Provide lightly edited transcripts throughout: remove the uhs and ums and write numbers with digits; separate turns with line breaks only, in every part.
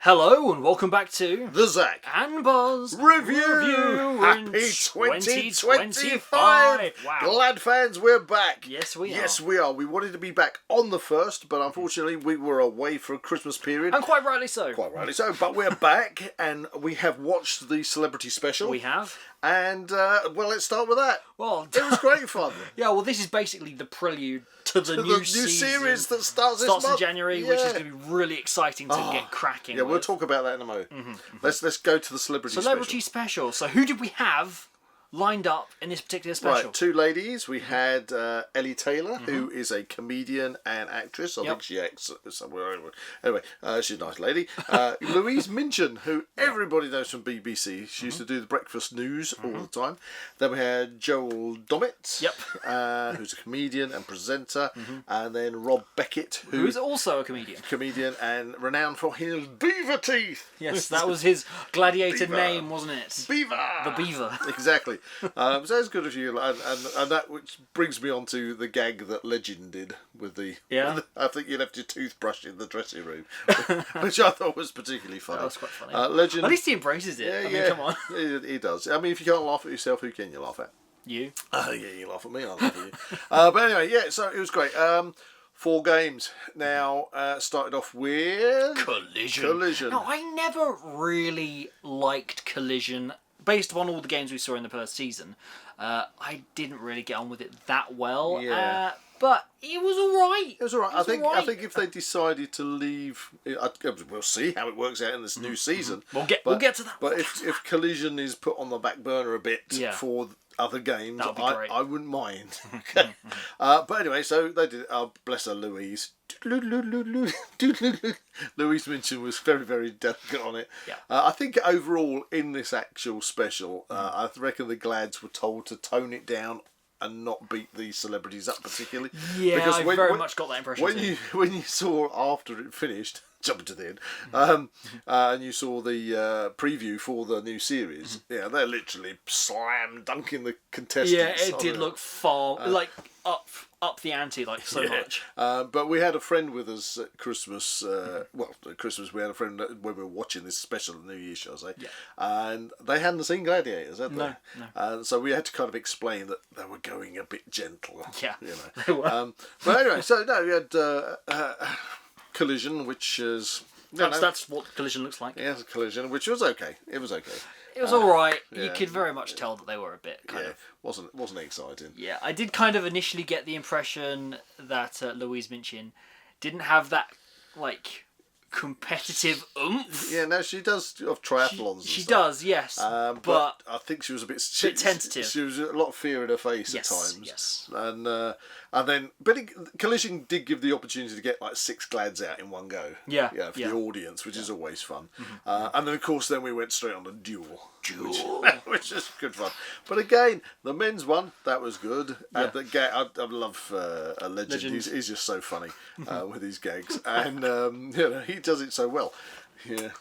Hello and welcome back to
the Zak
and Buzz
Review. Happy 2025!
Wow.
Glad fans, we're back.
Yes, we are.
Yes, we are. We wanted to be back on the 1st, but unfortunately we were away for a Christmas period.
And quite rightly so.
Quite rightly so. But we're back, and we have watched the celebrity special.
We have.
And, well, let's start with that.
Well,
it was great fun.
Yeah, well, this is basically the prelude to the new
series that starts
in January,
yeah.
which is going to be really exciting to get cracking.
Yeah, we'll talk about that in a moment. Let's go to the celebrity
special. So who did we have lined up in this particular special?
Right, two ladies. We had Ellie Taylor, who is a comedian and actress. I think she acts somewhere. Anyway, she's a nice lady. Louise Minchin, who everybody knows from BBC. She used to do the breakfast news all the time. Then we had Joel Dommett, who's a comedian and presenter. And then Rob Beckett,
who's also a comedian
and renowned for his beaver teeth.
Yes, that was his gladiator name, wasn't it?
Beaver!
The beaver.
Exactly. So it's good of you, and that which brings me on to the gag that Legend did with the.
Yeah.
I think you left your toothbrush in the dressing room, which I thought was particularly funny.
That was quite funny.
Legend.
At least he embraces it. I mean, come on.
He does. I mean, if you can't laugh at yourself, who can you laugh at?
You.
Yeah, you laugh at me. I laugh at you. But anyway, yeah. So it was great. 4 games. Now, started off with Collision.
No, I never really liked Collision. Based upon all the games we saw in the first season, I didn't really get on with it that well.
Yeah.
But it was alright.
It was alright. I think if they decided to leave, we'll see how it works out in this new season.
We'll get to that.
But if Collision is put on the back burner a bit for other games, I wouldn't mind. Okay. But anyway, so they did. Bless her, Louise. Louise Minchin was very, very delicate on it.
Yeah.
I think overall in this actual special, I reckon the Glads were told to tone it down and not beat these celebrities up particularly.
Yeah, because I very much got that impression
when you saw after it finished, jumping to the end, and you saw the preview for the new series, yeah, they're literally slam dunking the contestants.
Yeah, it did look far like up the ante so much.
But we had a friend with us at Christmas. Well, at Christmas we had a friend when we were watching this special, the New Year, shall I say? Yeah. And they hadn't seen Gladiators, had they?
No.
And so we had to kind of explain that they were going a bit gentle.
Yeah,
you know.
They were.
But anyway, so no, we had Collision, which is
that's what Collision looks like.
Yeah, Collision, which was okay. It was okay.
It was alright. Yeah. You could very much tell that they were a bit kind of...
wasn't exciting.
Yeah, I did kind of initially get the impression that Louise Minchin didn't have that, competitive oomph.
Yeah, no, she does of triathlons.
She does, yes.
But I think she was a bit
tentative.
She was a lot of fear in her face at times.
Yes.
And then, but Collision did give the opportunity to get 6 Glads out in one go. Yeah. Yeah, for the audience, which is always fun. And then of course, we went straight on the duel. Which is good fun. But again, the men's one, that was good. And I love Legend. He's just so funny with his gags, and he does it so well. Yeah.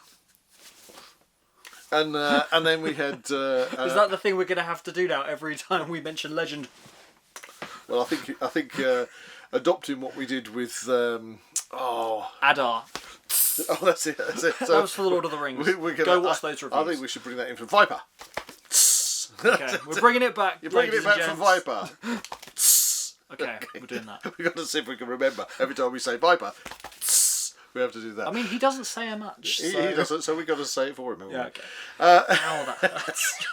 And then we had.
Is that the thing we're going to have to do now every time we mention Legend?
Well, I think adopting what we did with
Adar.
Oh, that's it. So
that was for the Lord of the Rings. Go watch those reviews.
I think we should bring that in for Viper.
Okay, we're bringing it back.
You're bringing it back for Viper.
Okay, we're doing that.
We've got to see if we can remember every time we say Viper. We have to do that.
I mean, he doesn't say much.
He doesn't, so we've got to say it for him.
Yeah, okay. That hurts.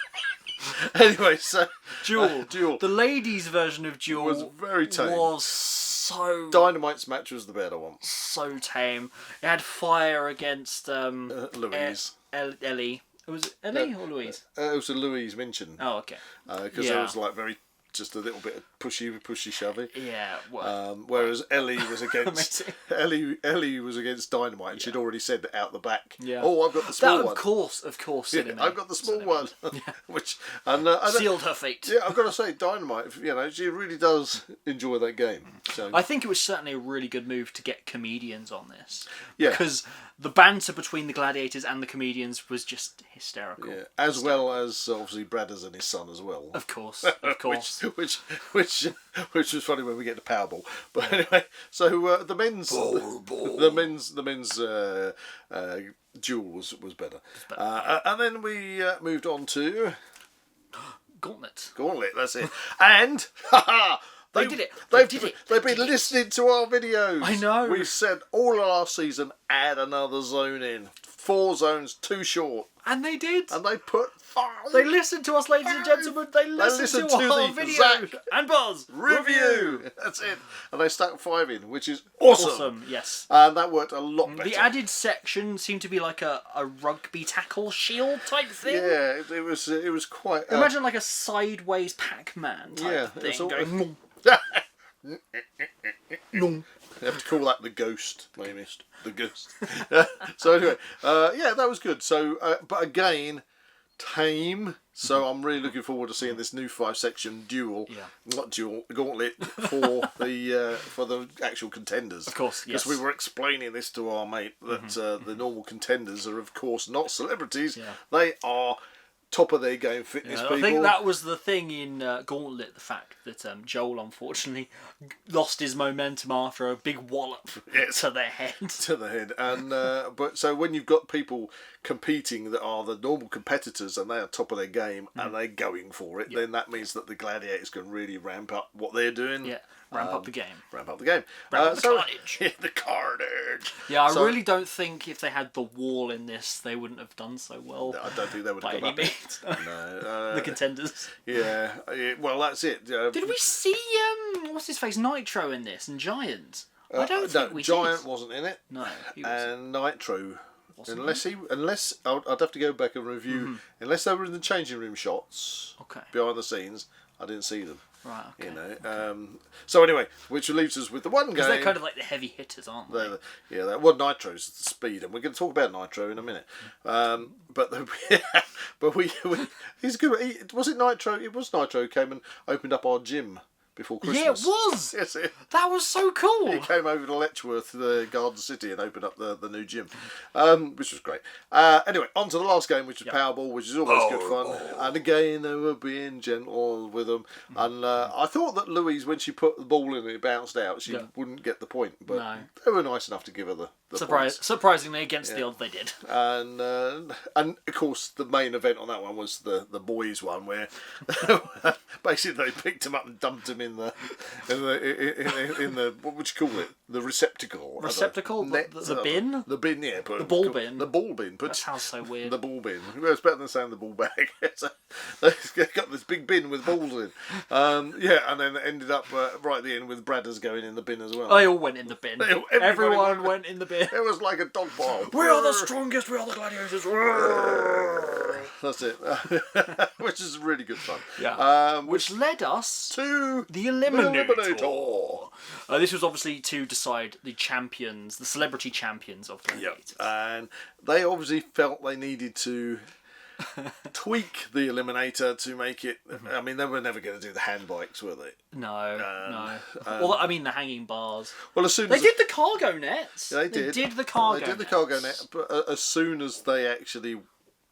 Anyway, so
Duel. The ladies' version of Duel
was very tame.
Was so
Dynamite's match was the better one.
So tame. It had fire against
Louise.
Ellie. Was it Ellie or Louise?
It was a Louise Minchin.
Oh, okay.
Because it was very just a little bit of pushy shovey.
Yeah. Well,
whereas Ellie was against Ellie was against Dynamite, and she'd already said out the back. Yeah. Oh, I've got the small one.
Of course.
Yeah, I've got the small one. Which
sealed her fate.
Yeah, I've got to say, Dynamite. She really does enjoy that game. So
I think it was certainly a really good move to get comedians on this.
Yeah.
Because the banter between the Gladiators and the comedians was just hysterical.
Yeah. As well as obviously Bradders and his son as well.
Of course.
which was funny when we get to Powerball. But anyway, so the men's duel was better. And then we moved on to
Gauntlet.
That's it. And
they did it.
They've been listening to our videos.
I know.
We said all of last season, add another zone in. 4 zones, too short.
And they did.
And they put 5.
They listened to us, ladies and gentlemen. They listened to our video.
Zak
and Buzz
review. That's it. And they stuck 5 in, which is awesome.
Yes.
And that worked a lot better.
The added section seemed to be like a rugby tackle shield type thing.
Yeah, it was quite...
Imagine like a sideways Pac-Man type thing going...
You have to call that the ghost, maybe. The ghost. So anyway, that was good. So, but again, tame. So I'm really looking forward to seeing this new 5-section duel, not duel, gauntlet for the actual contenders.
Of course, yes.
Because we were explaining this to our mate that the normal contenders are, of course, not celebrities. Yeah. They are top of their game fitness people.
I think that was the thing in Gauntlet, the fact that Joel unfortunately lost his momentum after a big wallop to their head.
To the head. And but so when you've got people competing that are the normal competitors and they are top of their game and they're going for it, then that means that the Gladiators can really ramp up what they're doing.
Yeah. Ramp up the game.
Ramp up the game.
Ramp up the carnage.
Yeah, the carnage.
Yeah, I really don't think if they had the wall in this, they wouldn't have done so well.
No, I don't think they would have done
that. No. The contenders.
Yeah, well, that's it.
Did we see, what's his face, Nitro in this, and Giant? I don't think we did.
Giant wasn't in it.
No, he wasn't.
And Nitro... Unless I'd have to go back and review. Unless they were in the changing room shots, behind the scenes, I didn't see them.
Right. Okay.
You know. So anyway, which leaves us with the one game.
Because they're kind of like the heavy hitters, aren't they?
Well, Nitro's the speed, and we're going to talk about Nitro in a minute. But he's good. Was it Nitro? It was Nitro who came and opened up our gym before Christmas.
Yeah, it was.
Yes,
that was so cool.
He came over to Letchworth, the Garden City, and opened up the new gym, which was great. Anyway, on to the last game, which is Powerball, which is always good fun. And again, they were being gentle with them. And I thought that Louise, when she put the ball in and it bounced out, she wouldn't get the point. But they were nice enough to give her the points.
Surprisingly, against the odds, they did.
And of course, the main event on that one was the boys one, where basically they picked him up and dumped him in the what would you call it? The receptacle.
Receptacle? The bin?
The bin, yeah.
The ball bin.
The ball bin.
That sounds so weird.
The ball bin. Well, it's better than saying the ball bag. So, they've got this big bin with balls in. And then it ended up right at the end with Bradders going in the bin as well.
They all went in the bin. Everyone went in the bin.
It was like a dog pile.
We are the strongest. We are the Gladiators.
That's it. Which is really good fun.
Yeah. Which led us
to
the Eliminator. This was obviously to decide the champions, the celebrity champions of Gladiators.
And they obviously felt they needed to tweak the Eliminator to make it... I mean, they were never going to do the hand bikes, were they?
No. Well, I mean, the hanging bars.
Well, as soon
as...
They
did the cargo nets.
They did.
They did the cargo
They did the cargo net, but as soon as they actually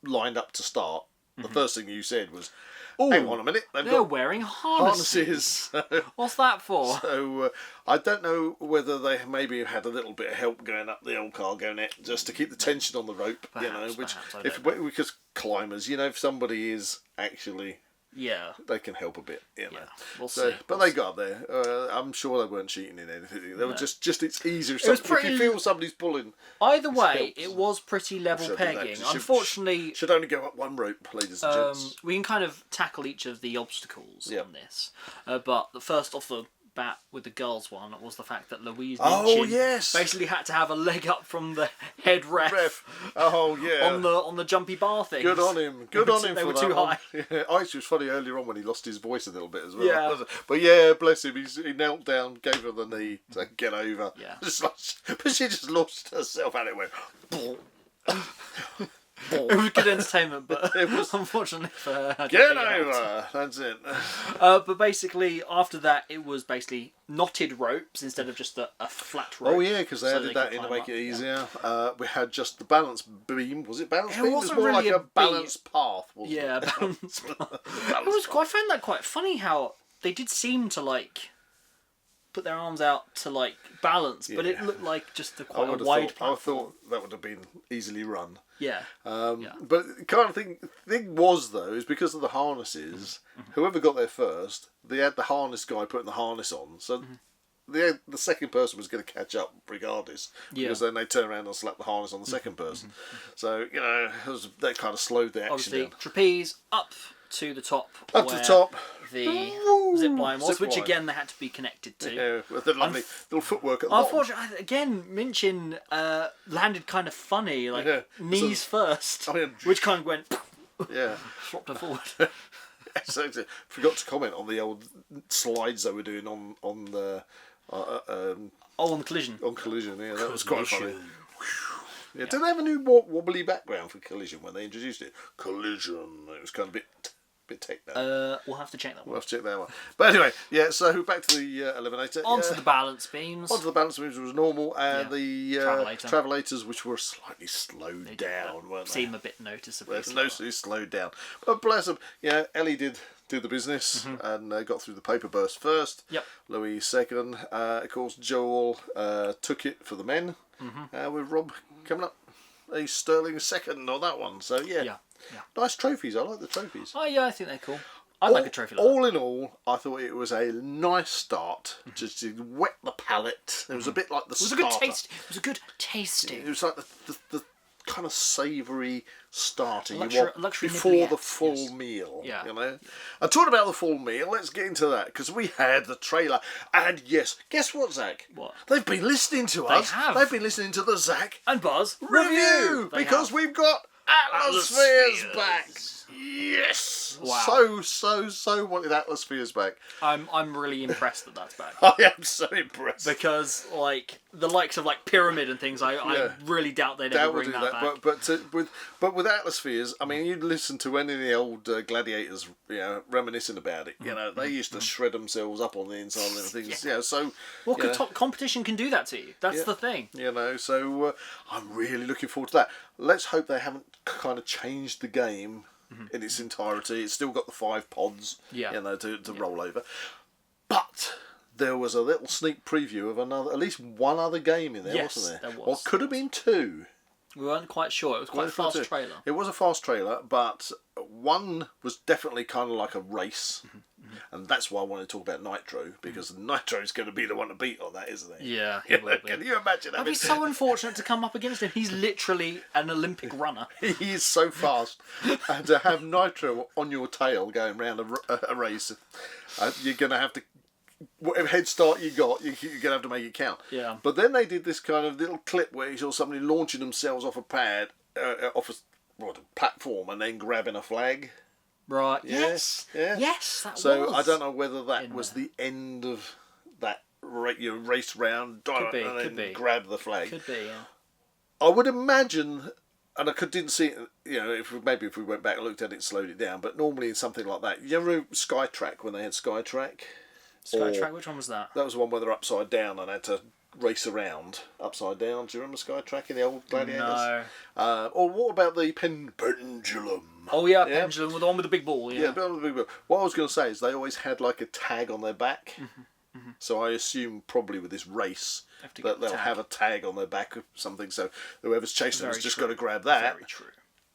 lined up to start, the first thing you said was, hang on a minute.
They're wearing harnesses. What's that for?
So I don't know whether they maybe had a little bit of help going up the old cargo net just to keep the tension on the rope.
Perhaps,
because climbers, if somebody is actually...
Yeah,
they can help a bit.
We'll see.
But they got up there. I'm sure they weren't cheating in anything. They were just it's easier. If you feel somebody's pulling.
Either way, it was pretty level pegging. Unfortunately,
should only go up one rope, ladies and gents.
We can kind of tackle each of the obstacles on this, but the first off the bat with the girls one was the fact that Louise basically had to have a leg up from the head ref. On the jumpy bar thing.
Good on him. Good on him.
They were too high.
Yeah, it was funny earlier on when he lost his voice a little bit as well. Yeah. But bless him. He knelt down, gave her the knee to get over.
Yeah.
But she just lost herself and it went.
It was good entertainment, but unfortunately for her,
get over. That's it.
But basically, after that, it was basically knotted ropes instead of just a flat rope.
Oh yeah, because they added that in to make it easier. Yeah. We had just the balance beam. Was it balance beam?
It wasn't
more
really
like a balance path. Wasn't
it? Balance path. I found that quite funny how they did seem to like put their arms out to like balance, but it looked like just quite a wide platform.
I thought that would have been easily run.
Yeah.
But the kind of thing was though is because of the harnesses. Whoever got there first, they had the harness guy putting the harness on, so. The second person was going to catch up regardless, because then they turn around and slap the harness on the second person. So that kind of slowed the action
Obviously,
down.
Trapeze up to the top.
Up to the top.
The zip line was, which again they had to be connected to.
Yeah, with the lovely little footwork at the bottom.
Unfortunately, again, Minchin landed kind of funny, like knees first, which kind of went. Flopped her forward.
So, forgot to comment on the old slides they were doing on the.
On Collision.
On Collision, yeah, that was quite funny. Yeah, did they have a new wobbly background for Collision when they introduced it? Collision. It was kind of a bit techno.
We'll have to check that one.
We'll have to check that one. But anyway, so back to the eliminator.
Onto the balance beams.
Onto the balance beams was normal, and the travelators, which were slightly slowed down, weren't they?
Seem a bit noticeably
slowed down. But bless them, Ellie did do the business and got through the paper burst first.
Yep.
Louis second. Of course, Joel took it for the men. With Rob coming up a sterling second on that one. So yeah. Nice trophies. I like the trophies.
Oh yeah, I think they're cool. I like a trophy like
all in all, I thought it was a nice start. Just to wet the palate. It was a bit like the starter.
It was a good tasting.
It was like the kind of savoury starter
luxury
before the full meal.
Yeah.
And talking about the full meal, let's get into that, because we had the trailer, and yes, guess what, Zach?
What?
They've been listening to us. They've been listening to the Zach
and Buzz
review because we've got Atmospheres back. Yes.
Wow.
So wanted Atmospheres back.
I'm really impressed that that's back.
I am so impressed.
Because like the likes of like Pyramid and things, I really doubt they'd ever bring that back.
But with Atmospheres, I mean, you'd listen to any of the old Gladiators, reminiscing about it. They used to shred themselves up on the inside and things. So
competition can do that to you. That's the thing.
So I'm really looking forward to that. Let's hope they haven't kind of changed the game in its entirety. It's still got the 5 pods, to roll over. But there was a little sneak preview of at least one other game in there, wasn't there?
There was.
Or could have been 2.
We weren't quite sure. It was quite a fast trailer.
It was a fast trailer, but one was definitely kind of like a race. And that's why I wanted to talk about Nitro, because Nitro is going to be the one to beat on that, isn't he?
Yeah, he will be.
Can you imagine that?
It'd be so unfortunate to come up against him. He's literally an Olympic runner.
He is so fast. And to have Nitro on your tail going around a race, you're going to have to... Whatever head start you got, you're going to have to make it count.
Yeah.
But then they did this kind of little clip where you saw somebody launching themselves off a pad, off a platform, and then grabbing a flag.
Right.
Yeah.
Yes.
Yeah.
Yes, that was.
So I don't know whether that was the end of that race round, and then grab the flag.
Could be, yeah.
I would imagine, and I didn't see it, if we went back and looked at it and slowed it down, but normally in something like that, you ever Skytrack when they had Skytrack?
Skytrack, which one was that?
That was the one where they're upside down and had to race around upside down. Do you remember Skytrack in the old Gladiators?
No.
Or what about the pendulum?
Oh yeah, pendulum, the one with the big ball.
Yeah, the one with the big ball. What I was going to say is they always had like a tag on their back. So I assume probably with this race that they'll have a tag on their back or something. So whoever's chasing them has just got to grab that.
Very true.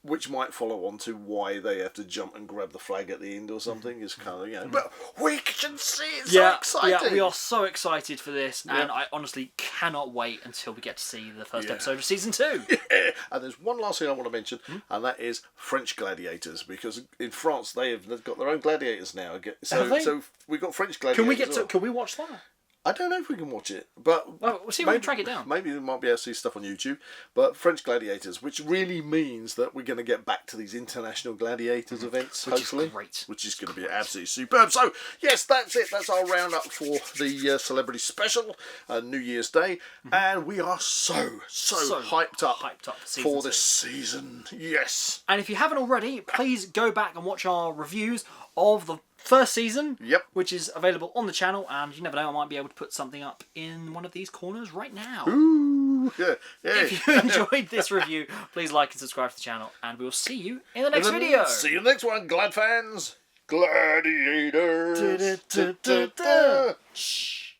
Which might follow on to why they have to jump and grab the flag at the end or something. Is kind of, But we can see it. So exciting.
Yeah, we are so excited for this, and I honestly cannot wait until we get to see the first episode of season 2.
Yeah. And there's one last thing I want to mention, and that is French Gladiators, because in France they've got their own gladiators now. So we've got French Gladiators.
Can we watch that?
I don't know if we can watch it, but
we'll see if we can track it down.
Maybe we might be able to see stuff on YouTube. But French Gladiators, which really means that we're going to get back to these international Gladiators events, hopefully. Which is going to be absolutely superb. So, yes, that's it. That's our roundup for the Celebrity Special, New Year's Day. And we are so hyped up for this season. Yes.
And if you haven't already, please go back and watch our reviews of the first season, which is available on the channel, and you never know, I might be able to put something up in one of these corners right now.
Ooh, yeah.
If you enjoyed this review, please like and subscribe to the channel, and we'll see you in the next video.
See you in the next one, Glad fans. Gladiators.
Shh.